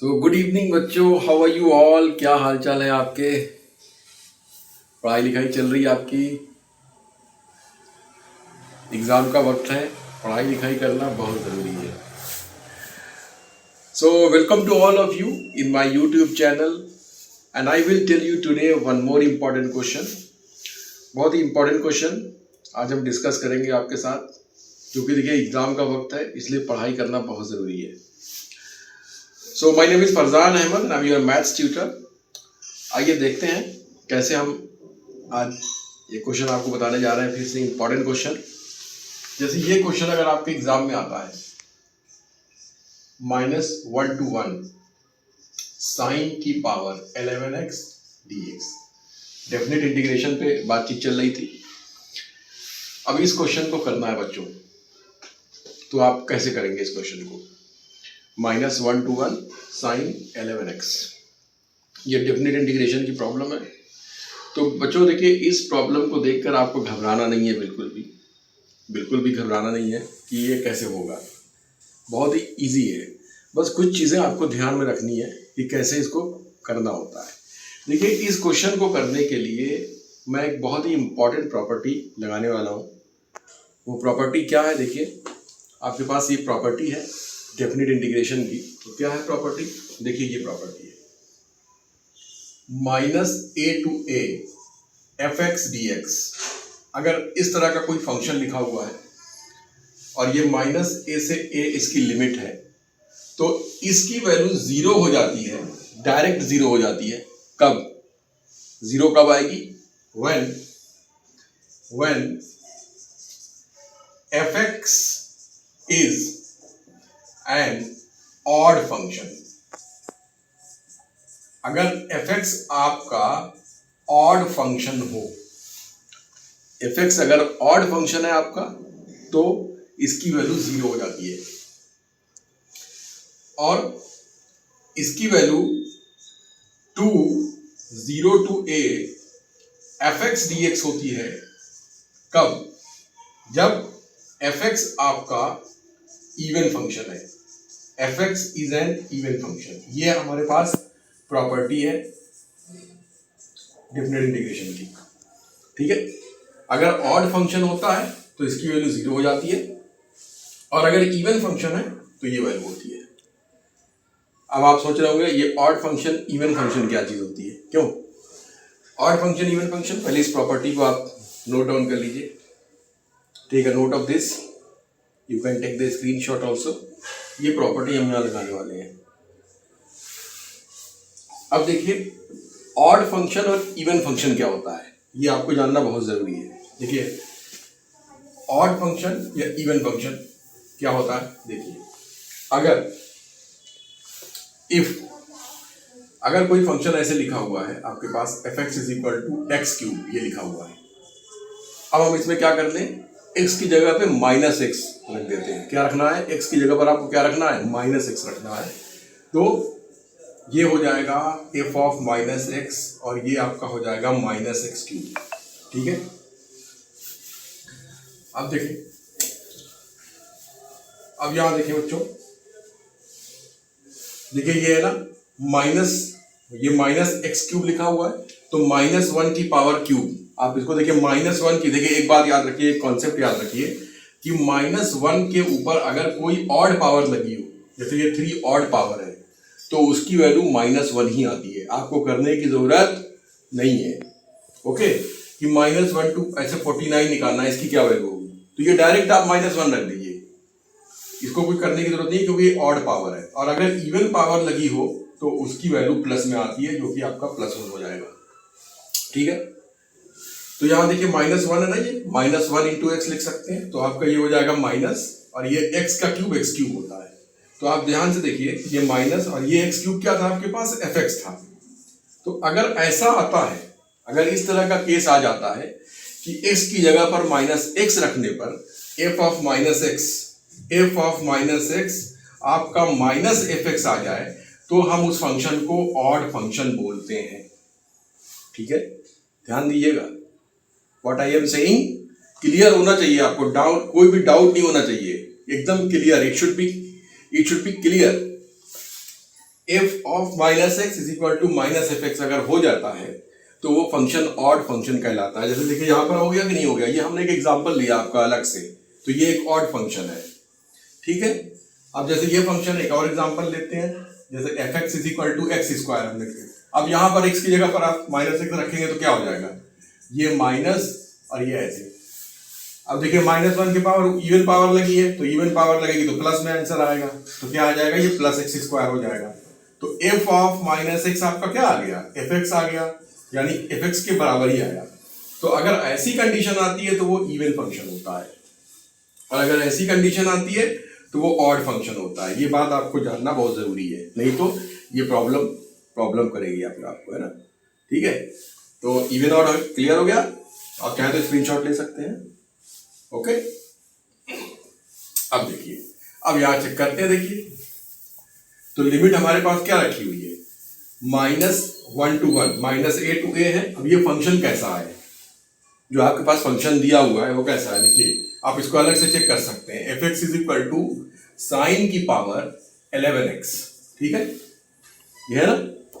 Good evening बच्चों, how are you all. क्या हाल चाल है आपके। पढ़ाई लिखाई चल रही है आपकी। एग्ज़ाम का वक्त है, पढ़ाई लिखाई करना बहुत ज़रूरी है। Welcome to all of you in my YouTube channel and I will tell you today one more important question. बहुत ही इम्पॉर्टेंट क्वेश्चन आज हम डिस्कस करेंगे आपके साथ, क्योंकि देखिए एग्ज़ाम का वक्त है, इसलिए पढ़ाई करना बहुत ज़रूरी है। So my name is Farzan Ahmed and I am your maths tutor. आइए देखते हैं कैसे हम आज ये क्वेश्चन आपको बताने जा रहे हैं। फिर से इम्पॉर्टेंट क्वेश्चन, जैसे ये क्वेश्चन अगर आपके एग्जाम में आता है, -1 to 1 साइन की power 11x dx। Definite integration पे बातचीत चल रही थी। अब इस क्वेश्चन को करना है बच्चों, तो आप कैसे करेंगे इस क्वेश्चन को। -1 to 1 साइन 11x, ये डेफिनेट इंटीग्रेशन की प्रॉब्लम है। तो बच्चों देखिए, इस प्रॉब्लम को देखकर आपको घबराना नहीं है, बिल्कुल भी घबराना नहीं है कि ये कैसे होगा। बहुत ही इजी है, बस कुछ चीज़ें आपको ध्यान में रखनी है कि कैसे इसको करना होता है। देखिए, इस क्वेश्चन को करने के लिए मैं एक बहुत ही इम्पॉर्टेंट प्रॉपर्टी लगाने वाला हूँ। वो प्रॉपर्टी क्या है, देखिए आपके पास ये प्रॉपर्टी है डेफिनेट इंटीग्रेशन की। तो क्या है प्रॉपर्टी, देखिए ये प्रॉपर्टी है -a to a fx dx। अगर इस तरह का कोई फंक्शन लिखा हुआ है और ये -a से a इसकी लिमिट है, तो इसकी वैल्यू 0 हो जाती है, डायरेक्ट 0 हो जाती है। कब 0 कब आएगी, when fx is an odd function। अगर fx आपका ऑड फंक्शन हो, fx अगर ऑड फंक्शन है आपका, तो इसकी वैल्यू 0 हो जाती है। और इसकी value 0 to a fx dx होती है कब, जब fx आपका इवन फंक्शन है। fx is an even function, ये हमारे पास प्रॉपर्टी है डेफिनेट इंटीग्रेशन की। ठीक है, अगर ऑड फंक्शन होता है तो इसकी वैल्यू 0 हो जाती है, और अगर इवन फंक्शन है तो ये वैल्यू होती है। अब आप सोच रहे होंगे ये ऑड फंक्शन इवन फंक्शन क्या चीज होती है, क्यों ऑड फंक्शन इवन फंक्शन। पहले इस प्रॉपर्टी को आप नोट डाउन कर लीजिए। Take a note of this, you can take the screenshot also. ये प्रॉपर्टी हम यहाँ लगाने वाले हैं। अब देखिए, ऑड फंक्शन और इवन फंक्शन क्या होता है, ये आपको जानना बहुत जरूरी है। देखिए, ऑड फंक्शन या इवन फंक्शन क्या होता है, देखिए अगर कोई फंक्शन ऐसे लिखा हुआ है आपके पास, fx is equal to x3, ये लिखा हुआ है। अब हम इसमें क्या कर लें, x की जगह पे -x रख देते हैं। क्या रखना है, x की जगह पर आपको क्या रखना है, -x रखना है। तो ये हो जाएगा f ऑफ -x और ये आपका हो जाएगा -x3। ठीक है, अब देखिए, अब यहां देखिए बच्चों, देखिए ये है ना ये -x3 लिखा हुआ है, तो -1 की पावर क्यूब। आप इसको देखिए -1 की, देखिए एक बात याद रखिए, एक कॉन्सेप्ट याद रखिए कि -1 के ऊपर अगर कोई ऑड पावर लगी हो, जैसे ये 3 ऑड पावर है, तो उसकी वैल्यू -1 ही आती है, आपको करने की जरूरत नहीं है। ओके, कि -1 टू ऐसे 49 निकालना है, इसकी क्या वैल्यू होगी, तो ये डायरेक्ट आप -1 रख दीजिए, इसको कोई करने की जरूरत नहीं, क्योंकि ये ऑड पावर है। और अगर इवन पावर लगी हो तो उसकी वैल्यू प्लस में आती है, जो कि आपका +1 हो जाएगा। ठीक है, तो यहां देखिए -1 है ना, ये -1 इंटू एक्स लिख सकते हैं, तो आपका ये हो जाएगा माइनस, और ये x का क्यूब x3 होता है। तो आप ध्यान से देखिए, ये माइनस और ये x3 क्या था आपके पास, fx था। तो अगर ऐसा आता है, अगर इस तरह का केस आ जाता है कि x की जगह पर -x रखने पर f ऑफ -x आपका -fx आ जाए, तो हम उस फंक्शन को ऑड फंक्शन बोलते हैं। ठीक है, ध्यान दीजिएगा, what I am saying clear होना चाहिए आपको, डाउट, कोई भी डाउट नहीं होना चाहिए, एकदम clear, it should be clear. F of minus x is equal to minus F x अगर हो जाता है तो वो फंक्शन ऑड फंक्शन कहलाता है। जैसे देखिए यहाँ पर हो गया कि नहीं हो गया, ये हमने एक एग्जांपल लिया आपका अलग से, तो ये एक ऑड फंक्शन है, ठीक है। अब जैसे ये फंक्शन एक और एग्जांपल लेते हैं, जैसे f x is equal to x square हम लिखते हैं। अब यहाँ पर एक्स की जगह पर आप माइनस एक्स रखेंगे तो क्या हो जाएगा, ये माइनस और ये ऐसे। अब देखिए -1 की पावर इवन पावर लगी है, तो इवन पावर लगेगी तो प्लस में आंसर आएगा, तो क्या आ जाएगा, ये प्लस एक्स स्क्वायर हो जाएगा। तो एफ ऑफ माइनस एक्स आपका क्या आ गया, एफ एक्स आ गया, यानी एफ एक्स के बराबर ही आया। तो अगर ऐसी कंडीशन आती है तो वो इवन फंक्शन होता है, और अगर ऐसी कंडीशन आती है तो वो ऑड फंक्शन होता है। ये बात आपको जानना बहुत जरूरी है, नहीं तो ये प्रॉब्लम करेगी आपको, है ना। ठीक है, तो इवन ऑड क्लियर हो गया। आप चाहे तो स्क्रीनशॉट ले सकते हैं। ओके, अब देखिए, अब यहां चेक करते हैं। देखिए तो लिमिट हमारे पास क्या रखी हुई है, -1 to 1, -a to a है। अब ये फंक्शन कैसा है, जो आपके पास फंक्शन दिया हुआ है वो कैसा है, देखिए आप इसको अलग से चेक कर सकते हैं। F x is equal to sine की पावर 11x, ठीक है, ये है ना।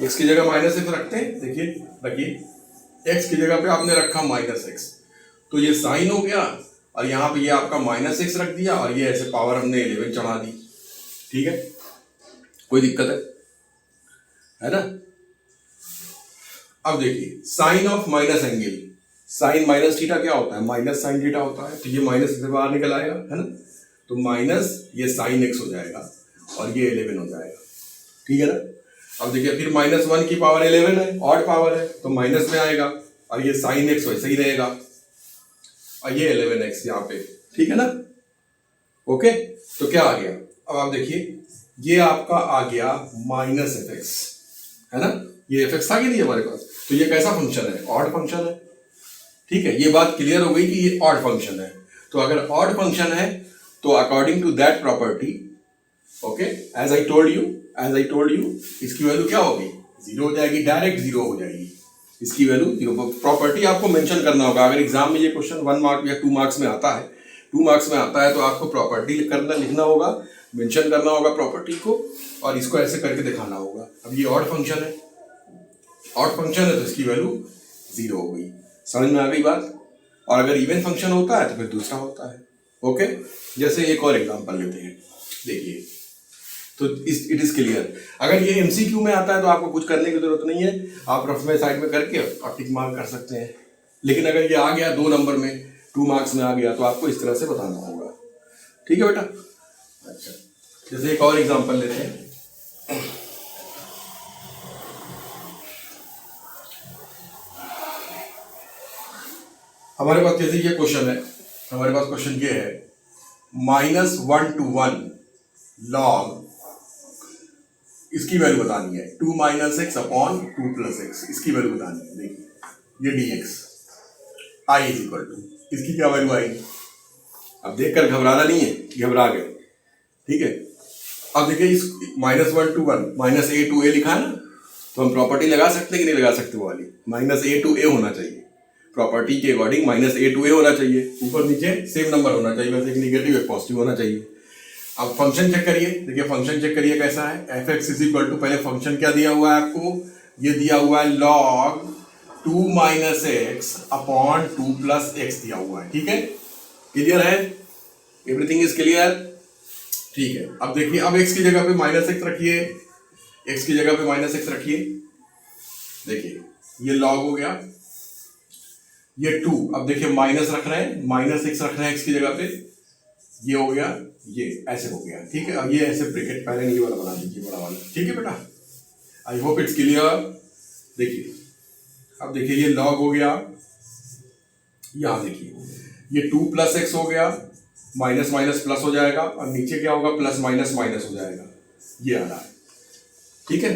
x की जगह -x रखते हैं, देखिए रखिए, x की जगह पे आपने रखा -x, तो ये साइन हो गया, और यहाँ पे ये आपका -x रख दिया, और ये ऐसे पावर हमने 11 चढ़ा दी, ठीक है, कोई दिक्कत है ना। अब देखिए sine of minus angle, sine minus theta क्या होता है, माइनस साइन थीटा होता है, तो ये माइनस से बाहर निकल आएगा, है ना। तो माइनस ये साइन एक्स हो जाएगा, और ये 11 हो जाएगा, ठीक है ना। अब देखिए फिर -1 की पावर 11 है, ऑड पावर है, तो माइनस में आएगा, और ये साइन एक्स वैसे ही रहेगा, और ये 11x यहाँ पे, ठीक है ना। ओके, तो क्या आ गया, अब आप देखिए ये आपका आ गया -fx, है ना, ये fx आ गई नहीं हमारे पास, तो ये कैसा फंक्शन है, ऑड फंक्शन है, ठीक है। ये बात क्लियर हो गई कि ये ऑड फंक्शन है। तो अगर ऑड फंक्शन है तो according to that property, okay, as I told you, इसकी वैल्यू क्या होगी, 0 हो जाएगी, डायरेक्ट 0 हो जाएगी, इसकी वैल्यू 0। प्रॉपर्टी आपको मेंशन करना होगा। अगर एग्जाम में ये क्वेश्चन 1 मार्क या 2 मार्क्स में आता है, 2 मार्क्स में आता है, तो आपको प्रॉपर्टी लिखना होगा, मेंशन करना होगा प्रॉपर्टी को, और इसको ऐसे करके दिखाना होगा। अब ये ऑड फंक्शन है, तो इसकी वैल्यू 0 हो गई। समझ में आ गई बात। और अगर इवन फंक्शन होता है तो फिर दूसरा होता है। ओके, जैसे एक और एग्जांपल लेते हैं, देखिए, तो इट इज क्लियर। अगर ये एमसीक्यू में आता है तो आपको कुछ करने की जरूरत नहीं है, आप रफ में साइड में करके आप टिक मार्क कर सकते हैं। लेकिन अगर ये आ गया 2 नंबर में, 2 मार्क्स में आ गया, तो आपको इस तरह से बताना होगा, ठीक है बेटा। अच्छा, जैसे एक और एग्जांपल लेते हैं। हमारे पास जैसे ये क्वेश्चन है, हमारे पास क्वेश्चन ये है, -1 to 1 log, इसकी वैल्यू बतानी है, 2 - x अपॉन 2 + x, इसकी वैल्यू बतानी है। देखिए ये dx i is equal to, इसकी क्या वैल्यू आएगी। अब देखकर घबराना नहीं है, घबरा गए, ठीक है। अब देखिए इस -1 to 1, -a to a लिखा है ना, तो हम प्रॉपर्टी लगा सकते हैं कि नहीं लगा सकते, वो वाली -a to a होना चाहिए, प्रॉपर्टी के अकॉर्डिंग -a to a होना चाहिए, ऊपर नीचे सेम नंबर होना चाहिए, वैसे एक नेगेटिव एक पॉजिटिव होना चाहिए। अब फंक्शन चेक करिए, देखिए फंक्शन चेक करिए कैसा है। F x is equal to, पहले फंक्शन क्या दिया हुआ है आपको, ये दिया हुआ है log 2 - x अपॉन 2 + x दिया हुआ है, ठीक है, क्लियर है, एवरीथिंग इज क्लियर, ठीक है। अब देखिए, अब x की जगह पे -x रखिए, x की जगह पे -x रखिए, देखिए ये log हो गया, ये 2, अब देखिए माइनस रख रहे हैं, -x रख रहे हैं x की जगह पे, ये हो गया, ये ऐसे हो गया, ठीक है। अब ये ऐसे ब्रैकेट पहले नहीं वाला बना दीजिए, बड़ा वाला, ठीक है बेटा। I hope it's clear. देखिए अब देखिए ये log हो गया, यहां देखिए ये 2 + x हो गया, माइनस माइनस प्लस हो जाएगा, और नीचे क्या होगा, प्लस माइनस माइनस हो जाएगा, ये आ रहा है, ठीक है,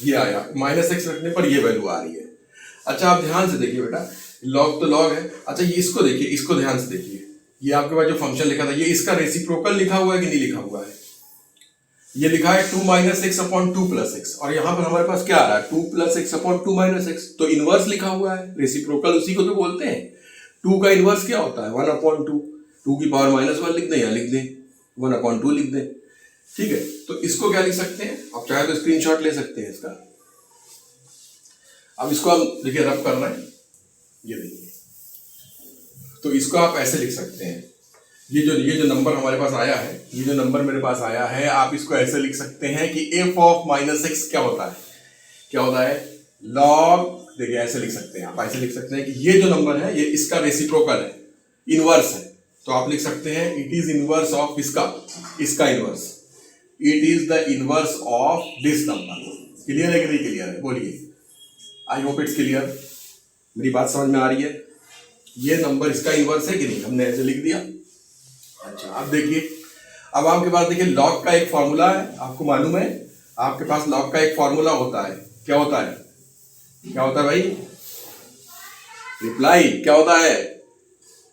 ये आया, -x रखने पर ये वैल्यू आ रही है। अच्छा आप ध्यान से देखिए बेटा, log तो log है। अच्छा ये इसको देखिए, इसको ध्यान से देखिए, ये आपके पास जो फंक्शन लिखा था, ये इसका रेसिप्रोकल लिखा हुआ है कि नहीं लिखा हुआ है, ये लिखा है 2 - x अपॉन 2 + x, और यहाँ पर हमारे पास क्या आ रहा है, 2 + x अपॉन 2 - x, तो इनवर्स लिखा हुआ है, रेसिप्रोकल उसी को तो बोलते हैं। 2 का इनवर्स क्या होता है, 1/2, 2 की पावर -1 लिख दें, या लिख दें 1/2 लिख दें, ठीक है। तो इसको क्या लिख सकते हैं, आप आप चाहे तो स्क्रीनशॉट ले सकते हैं इसका। अब इसको हम देखिए रब कर रहे हैं, ये देखिए, तो इसको आप ऐसे लिख सकते हैं, ये जो नंबर हमारे पास आया है, ये जो नंबर मेरे पास आया है, आप इसको ऐसे लिख सकते हैं कि f ऑफ माइनस एक्स क्या होता है, क्या होता है, लॉग, देखिए ऐसे लिख सकते हैं, आप ऐसे लिख सकते हैं कि ये जो नंबर है ये इसका रेसिप्रोकल है, इनवर्स है, तो आप लिख सकते हैं इट इज इनवर्स ऑफ इसका inverse, it is the inverse of this number. Clear है कि नहीं क्लियर है, बोलिए। आई होप इट्स क्लियर, मेरी बात समझ में आ रही है। ये नंबर इसका इनवर्स है कि नहीं, हमने ऐसे लिख दिया। अच्छा, अब देखिए, अब आपके पास देखिए लॉग का एक फॉर्मूला है, आपको मालूम है, आपके पास लॉग का एक फॉर्मूला होता है, क्या होता है, क्या होता है भाई, रिप्लाई क्या होता है,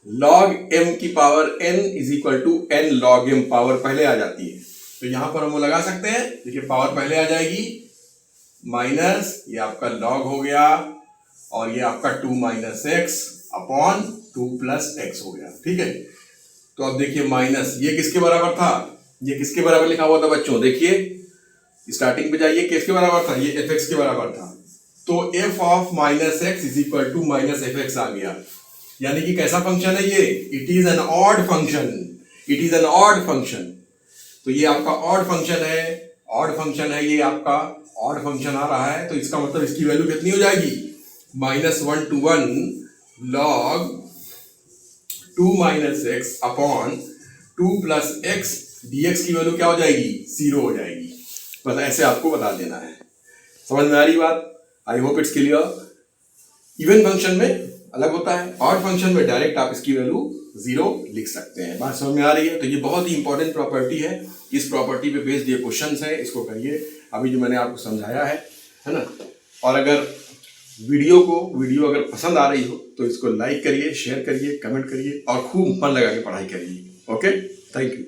log m की power n is equal to n log m, power पहले आ जाती है, तो यहां पर हम वो लगा सकते हैं, देखिए पावर पहले आ जाएगी, माइनस ये आपका log हो गया, और ये आपका 2 minus x upon 2 plus x हो गया, ठीक है। तो अब देखिए माइनस, ये किसके बराबर था, ये किसके बराबर लिखा हुआ था बच्चों, देखिए स्टार्टिंग पे जाइए, किसके बराबर था, ये एफ एक्स के बराबर था, तो F of minus x is equal to minus F X आ गया, यानी कि कैसा फंक्शन है ये, it is an odd function, it is an odd function, तो ये आपका ऑड फंक्शन है, ऑड फंक्शन है, ये आपका ऑड फंक्शन आ रहा है, तो इसका मतलब इसकी वैल्यू कितनी हो जाएगी, -1 to 1 log 2 minus x upon 2 plus x dx की वैल्यू क्या हो जाएगी, 0 हो जाएगी, बस ऐसे आपको बता देना है। समझ में आ रही बात, I hope it's clear. Even function में अलग होता है, ऑड फंक्शन में डायरेक्ट आप इसकी वैल्यू 0 लिख सकते हैं, बात समझ में आ रही है। तो ये बहुत ही इंपॉर्टेंट प्रॉपर्टी है, इस प्रॉपर्टी पे बेस्ड ये क्वेश्चंस है, इसको करिए अभी जो मैंने आपको समझाया है ना। और अगर वीडियो अगर पसंद आ रही हो तो इसको लाइक करिए, शेयर करिए, कमेंट करिए और खूब मन लगा के पढ़ाई करिए। Okay, thank you.